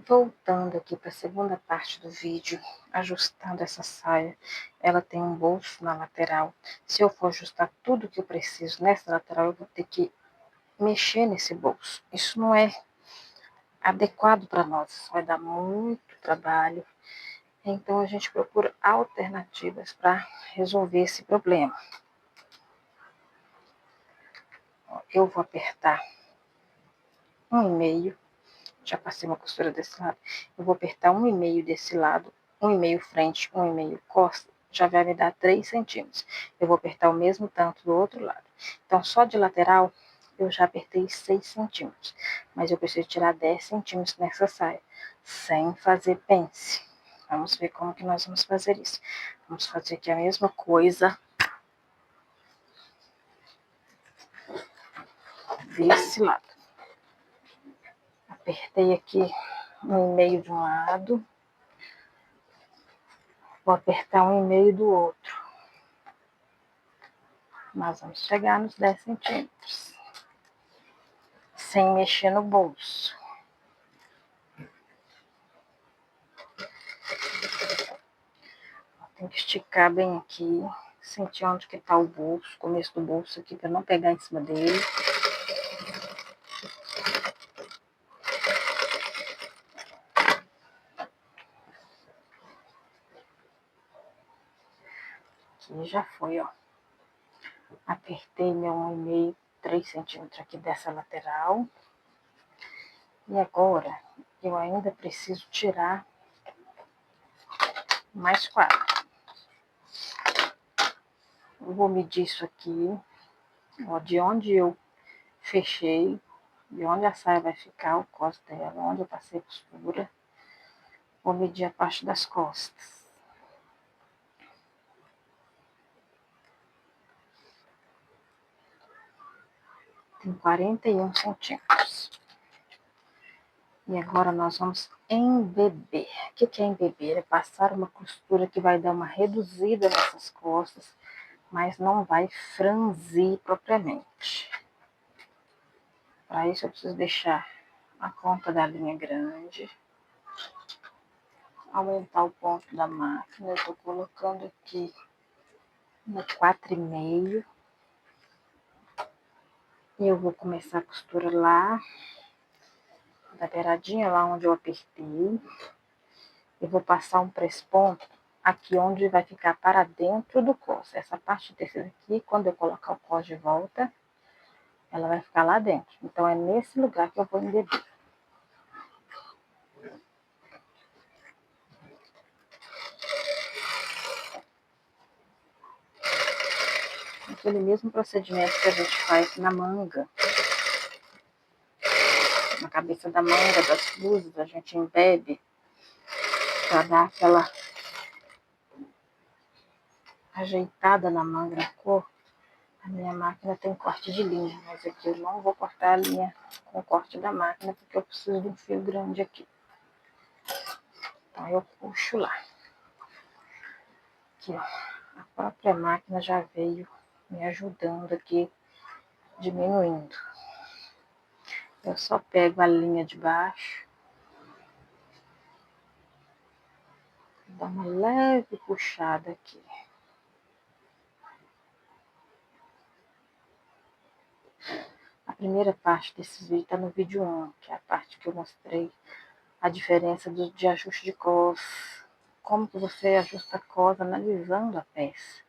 Voltando aqui para a segunda parte do vídeo, ajustando essa saia, ela tem um bolso na lateral. Se eu for ajustar tudo que eu preciso nessa lateral, eu vou ter que mexer nesse bolso. Isso não é adequado para nós, vai dar muito trabalho. Então a gente procura alternativas para resolver esse problema. Eu vou apertar 1,5. Já passei uma costura desse lado. Eu vou apertar 1,5 desse lado, 1,5 frente, 1,5 costa, já vai me dar 3 centímetros. Eu vou apertar o mesmo tanto do outro lado. Então, só de lateral, eu já apertei 6 centímetros. Mas eu preciso tirar 10 centímetros nessa saia, sem fazer pence. Vamos ver como que nós vamos fazer isso. Vamos fazer aqui a mesma coisa desse lado. Apertei aqui 1,5 de um lado. Vou apertar 1,5 do outro. Nós vamos chegar nos 10 centímetros. Sem mexer no bolso. Tem que esticar bem aqui. Sentir onde que tá o bolso, o começo do bolso aqui, para não pegar em cima dele. Aqui já foi, ó. Apertei meu 1,5, 3 centímetros aqui dessa lateral. E agora, eu ainda preciso tirar mais 4. Eu vou medir isso aqui, ó, de onde eu fechei, de onde a saia vai ficar, o cos dela, onde eu passei costura. Vou medir a parte das costas. Tem 41 centímetros. E agora nós vamos embeber. O que é embeber? É passar uma costura que vai dar uma reduzida nessas costas, mas não vai franzir propriamente. Para isso eu preciso deixar a ponta da linha grande. Aumentar o ponto da máquina. Eu estou colocando aqui no 4,5. E eu vou começar a costura lá, da beiradinha, lá onde eu apertei. Eu vou passar um press-ponto aqui onde vai ficar para dentro do cos. Essa parte desse aqui, quando eu colocar o cos de volta, ela vai ficar lá dentro. Então, é nesse lugar que eu vou embeber. Aquele mesmo procedimento que a gente faz na manga. Na cabeça da manga, das blusas, a gente embebe para dar aquela ajeitada na manga, na cor. A minha máquina tem corte de linha, mas aqui eu não vou cortar a linha com o corte da máquina, porque eu preciso de um fio grande aqui. Então eu puxo lá. Aqui, ó. A própria máquina já veio me ajudando aqui, diminuindo. Eu só pego a linha de baixo, dou uma leve puxada aqui. A primeira parte desse vídeo está no vídeo 1, que é a parte que eu mostrei a diferença de ajuste de cos. Como que você ajusta a cos analisando a peça.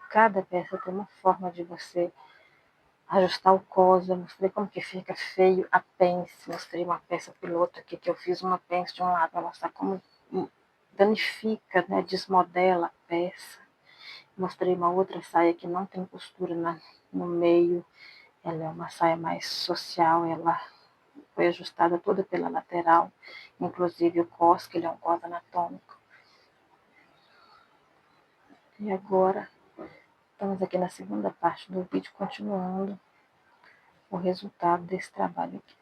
Cada peça tem uma forma de você ajustar o cos. Eu mostrei como que fica feio a pence. Mostrei uma peça piloto aqui que eu fiz uma pence de um lado para mostrar como danifica, né, desmodela a peça. Mostrei uma outra saia que não tem costura no meio. Ela é uma saia mais social, ela foi ajustada toda pela lateral, inclusive o cos, que ele é um cos anatômico. E agora, estamos aqui na segunda parte do vídeo, continuando o resultado desse trabalho aqui.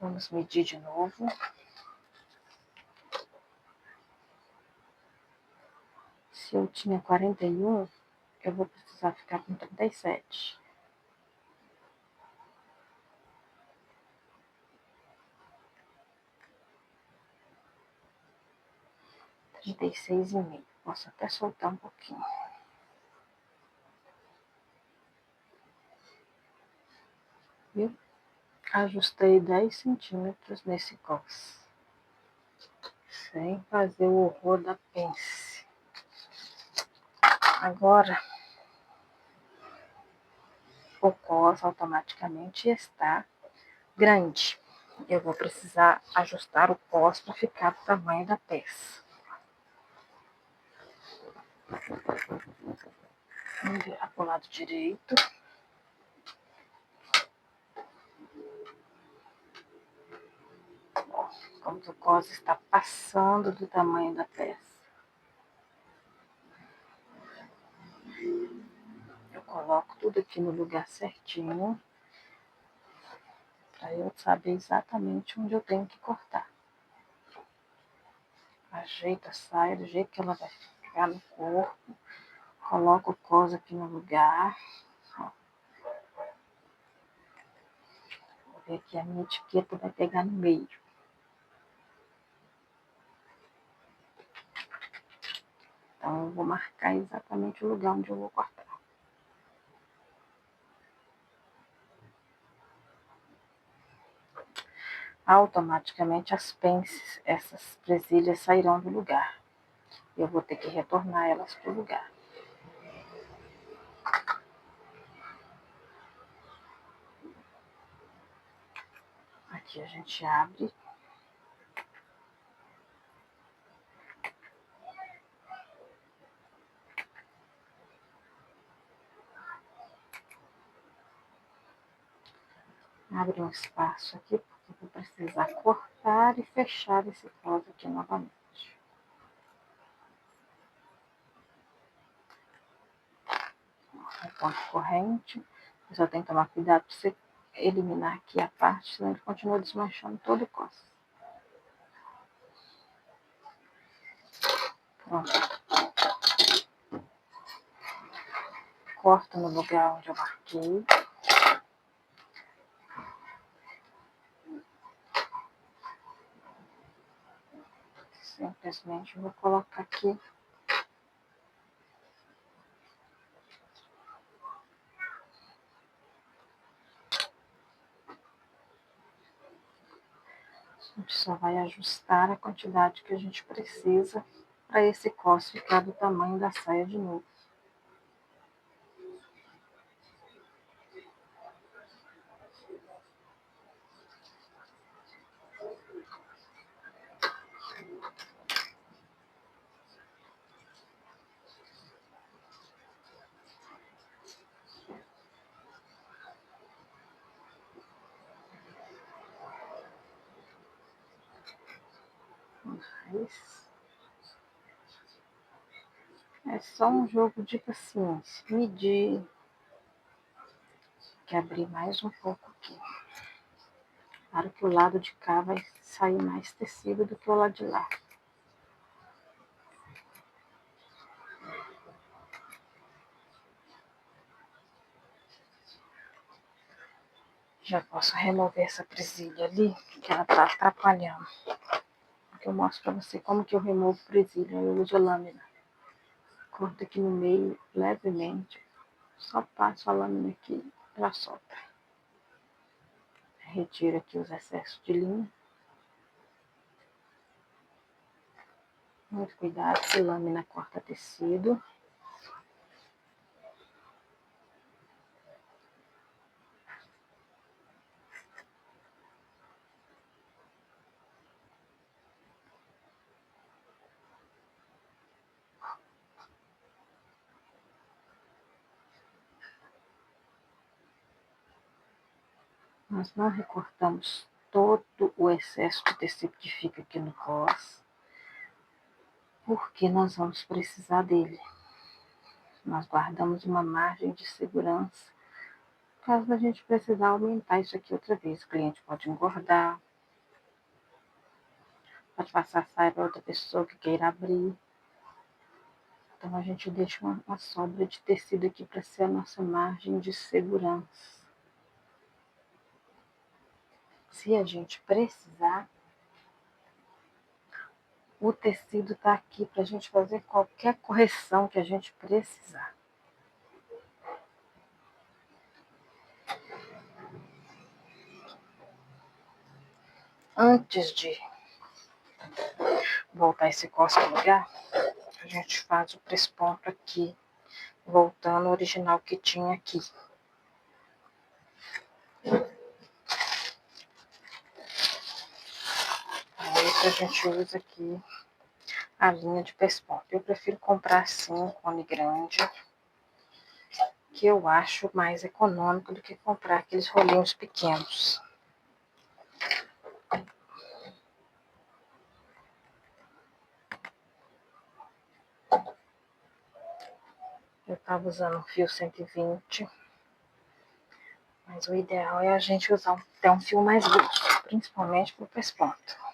Vamos medir de novo. Se eu tinha 41, eu vou precisar ficar com 37. 36,5. Posso até soltar um pouquinho. Viu? Ajustei 10 centímetros nesse cos. Sem fazer o horror da pence. Agora, o cos automaticamente está grande. Eu vou precisar ajustar o cos para ficar do tamanho da peça. Vamos virar para o lado direito. Como que o cos está passando do tamanho da peça. Eu coloco tudo aqui no lugar certinho, para eu saber exatamente onde eu tenho que cortar. Ajeito a saia do jeito que ela vai ficar no corpo. Coloco o cos aqui no lugar. Ó. Vou ver que a minha etiqueta vai pegar no meio. Então, eu vou marcar exatamente o lugar onde eu vou cortar. Automaticamente as pences, essas presilhas sairão do lugar. Eu vou ter que retornar elas para o lugar. Aqui a gente abre. Abre um espaço aqui, porque eu vou precisar cortar e fechar esse cos aqui novamente. O ponto corrente. Você só tem que tomar cuidado para você eliminar aqui a parte, senão ele continua desmanchando todo o cos. Pronto. Corto no lugar onde eu marquei. Simplesmente vou colocar aqui. A gente só vai ajustar a quantidade que a gente precisa para esse cos ficar do tamanho da saia de novo. Mas é só um jogo de paciência. Medir, que abrir mais um pouco aqui. Claro que o lado de cá vai sair mais tecido do que o lado de lá. Já posso remover essa presilha ali, que ela tá atrapalhando. Eu mostro pra você como que eu removo presilha. Eu uso a lâmina. Corto aqui no meio, levemente. Só passo a lâmina aqui, ela solta. Retiro aqui os excessos de linha. Muito cuidado, que lâmina corta tecido. Nós não recortamos todo o excesso de tecido que fica aqui no cos, porque nós vamos precisar dele. Nós guardamos uma margem de segurança, caso da gente precisar aumentar isso aqui outra vez. O cliente pode engordar, pode passar a saia para outra pessoa que queira abrir. Então a gente deixa uma sobra de tecido aqui para ser a nossa margem de segurança. Se a gente precisar, O tecido tá aqui pra gente fazer qualquer correção que a gente precisar. Antes de voltar esse cospe no lugar, a gente faz o press-ponto aqui, voltando ao original que tinha aqui. Aí a gente usa aqui a linha de press-ponto. Eu prefiro comprar assim, cone grande, que eu acho mais econômico do que comprar aqueles rolinhos pequenos. Eu estava usando um fio 120, mas o ideal é a gente usar até um fio mais grosso, principalmente para o press-ponto.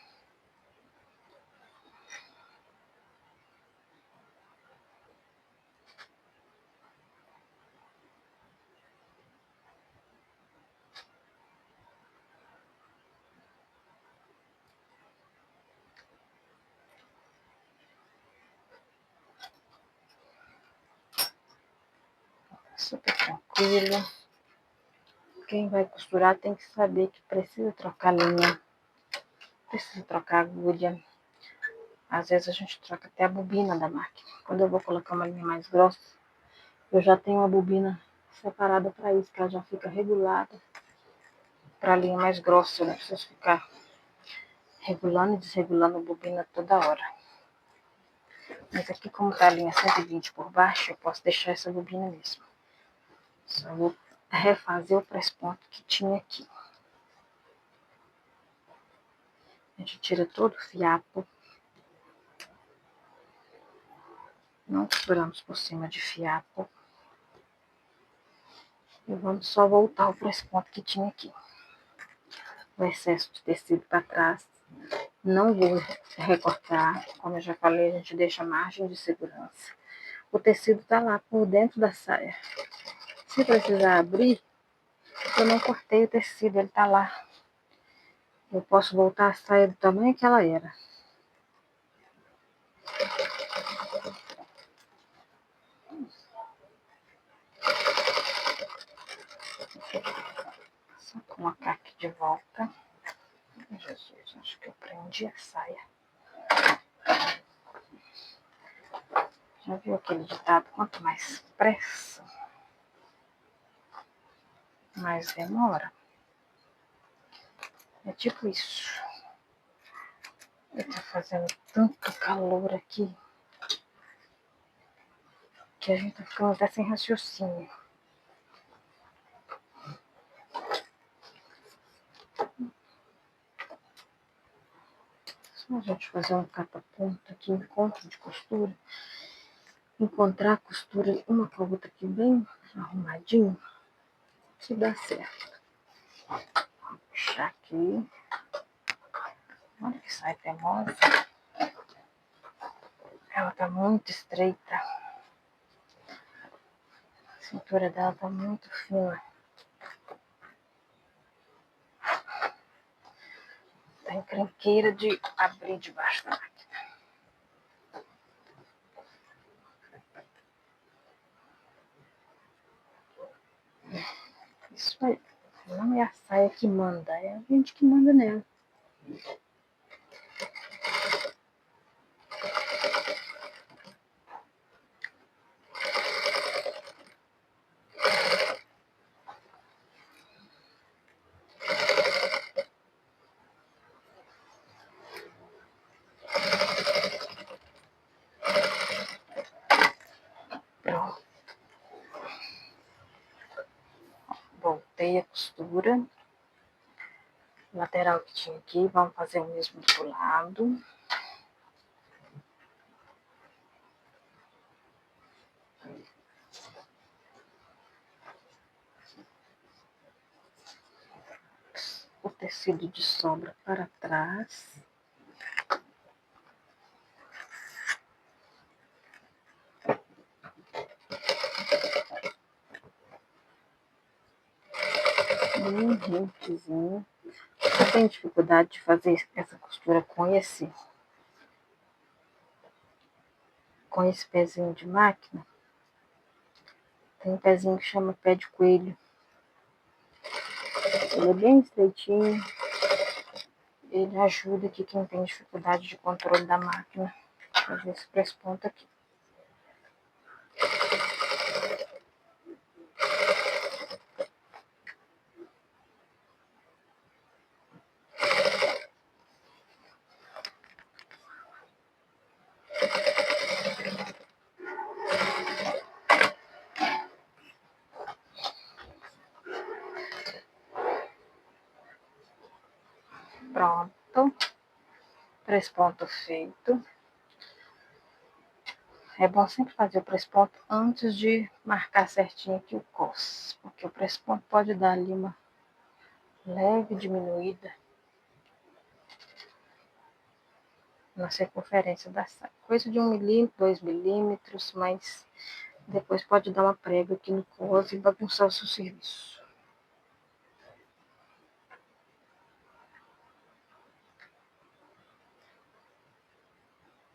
Super tranquilo. Quem vai costurar tem que saber que precisa trocar linha, precisa trocar agulha. Às vezes a gente troca até a bobina da máquina. Quando eu vou colocar uma linha mais grossa, eu já tenho uma bobina separada para isso, que ela já fica regulada para a linha mais grossa. Eu não preciso ficar regulando e desregulando a bobina toda hora. Mas aqui, como está a linha 120 por baixo, eu posso deixar essa bobina mesmo. Só vou refazer o press-ponto que tinha aqui. A gente tira todo o fiapo. Não costuramos por cima de fiapo. E vamos só voltar o press-ponto que tinha aqui. O excesso de tecido para trás. Não vou recortar. Como eu já falei, a gente deixa margem de segurança. O tecido está lá por dentro da saia. Se precisar abrir, eu não cortei o tecido, ele está lá. Eu posso voltar a saia do tamanho que ela era. Só colocar aqui de volta. Jesus, acho que eu prendi a saia. Já viu aquele ditado? Quanto mais pressa, mais demora. É tipo isso. Tá fazendo tanto calor aqui que a gente tá ficando até sem raciocínio. Só a gente fazer um cata-ponto aqui, encontro de costura. Encontrar a costura uma com a outra aqui bem arrumadinho, que dá certo. Vou puxar aqui. Olha que sai teimosa. Ela tá muito estreita. A cintura dela tá muito fina. Tá encrenqueira de abrir debaixo da máquina. Isso aí. Não é a saia que manda, é a gente que manda nela. Pronto. Voltei a costura. Lateral que tinha aqui, vamos fazer o mesmo do outro lado. O tecido de sobra para trás. Bem rentezinho. Eu tenho dificuldade de fazer essa costura com esse com esse pezinho de máquina. Tem um pezinho que chama pé de coelho. Ele é bem estreitinho. Ele ajuda aqui quem tem dificuldade de controle da máquina. Fazer esse press-ponto aqui. Pronto. Press-ponto feito. É bom sempre fazer o press-ponto antes de marcar certinho aqui o cos, porque o press-ponto pode dar ali uma leve diminuída na circunferência da saia. Coisa de 1 milímetro, 2 milímetros, mas depois pode dar uma prega aqui no cos e bagunçar o seu serviço.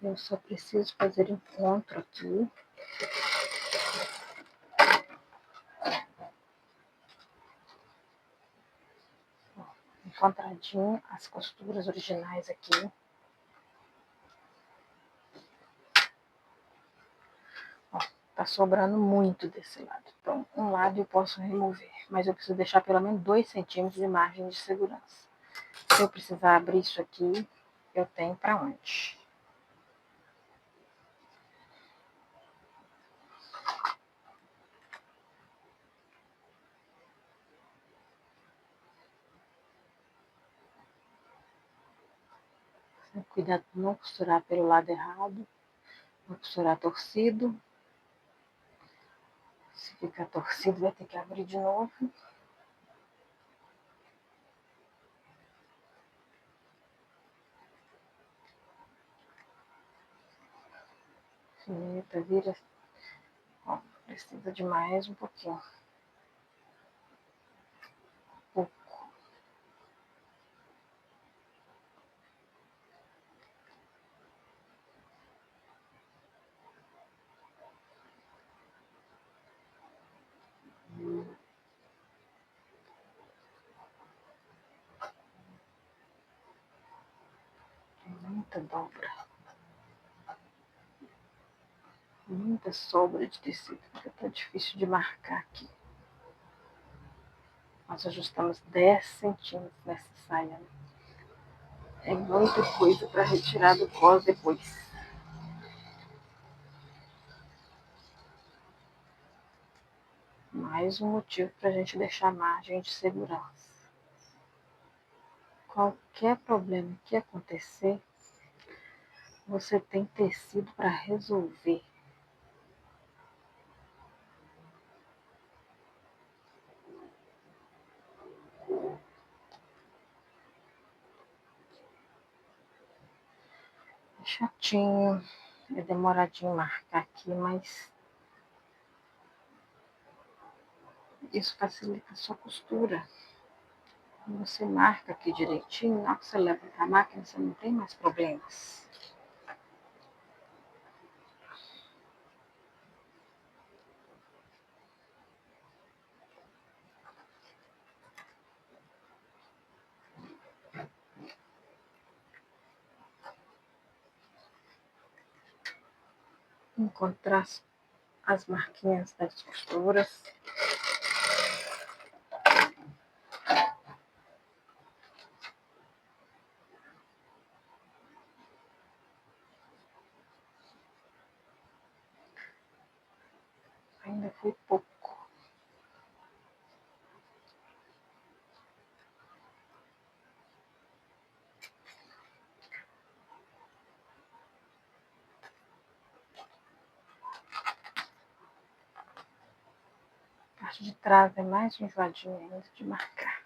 Eu só preciso fazer encontro aqui. Encontradinho as costuras originais aqui. Ó, tá sobrando muito desse lado. Então, um lado eu posso remover, mas eu preciso deixar pelo menos 2 centímetros de margem de segurança. Se eu precisar abrir isso aqui, eu tenho para onde. Cuidado para não costurar pelo lado errado. Vou costurar torcido. Se ficar torcido, vai ter que abrir de novo. Eita, vira. Ó, precisa de mais um pouquinho. Pouco. Muita dobra. Muita sobra de tecido, porque tá difícil de marcar aqui. Nós ajustamos 10 centímetros nessa saia. É muita coisa para retirar do cos depois. Mais um motivo para a gente deixar margem de segurança. Qualquer problema que acontecer, você tem tecido para resolver. É chatinho, é demoradinho marcar aqui, mas isso facilita a sua costura. Você marca aqui direitinho, na hora que você leva para a máquina, você não tem mais problemas. Encontrar as marquinhas das costuras. Ainda foi pouco. A parte de trás é mais enjoadinha ainda de marcar.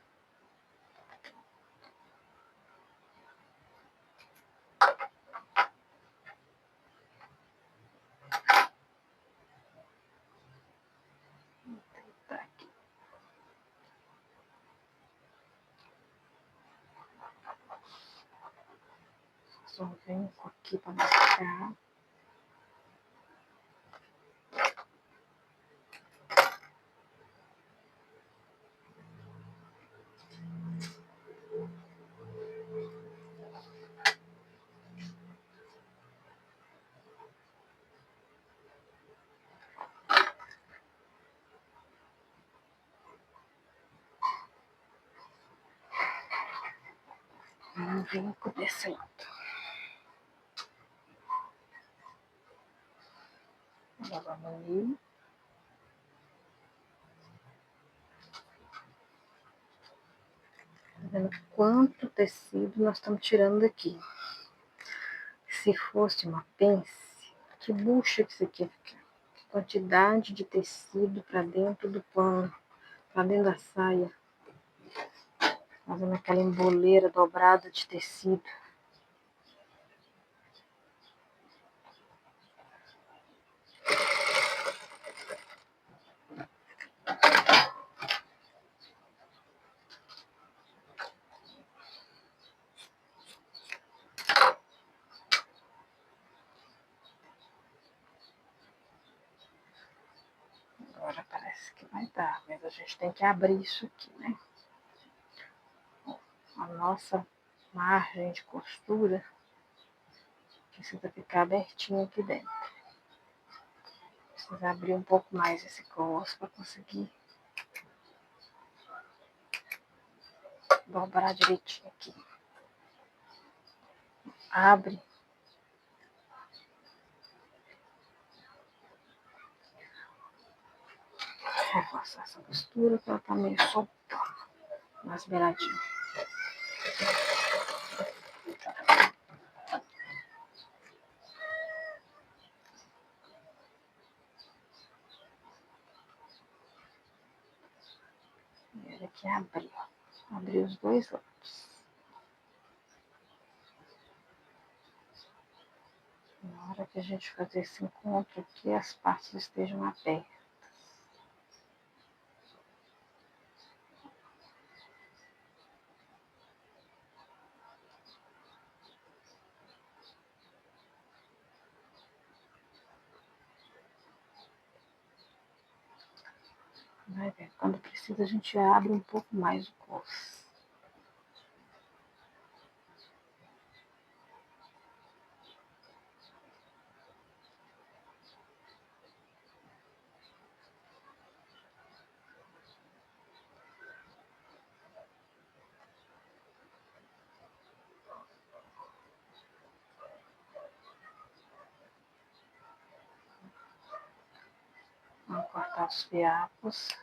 Tá aqui. Só venho aqui para marcar. vinco desse lado. Agora vamos ali. Tá vendo quanto tecido nós estamos tirando daqui? Se fosse uma pence, que bucha que isso aqui ia ficar? Que quantidade de tecido para dentro do pano, para dentro da saia. Fazendo aquela emboleira dobrada de tecido. Agora parece que vai dar, mas a gente tem que abrir isso aqui, né? A nossa margem de costura precisa ficar abertinho aqui dentro. Precisa abrir um pouco mais esse cos para conseguir dobrar direitinho aqui. Abre. Reforçar essa costura que ela tá meio solta nas beiradinhas. E olha aqui, abrir, ó. Abrir os dois lados. Na hora que a gente fazer esse encontro aqui, as partes estejam abertas. Vai ver, quando precisa a gente abre um pouco mais o cos. Vamos cortar os fiapos.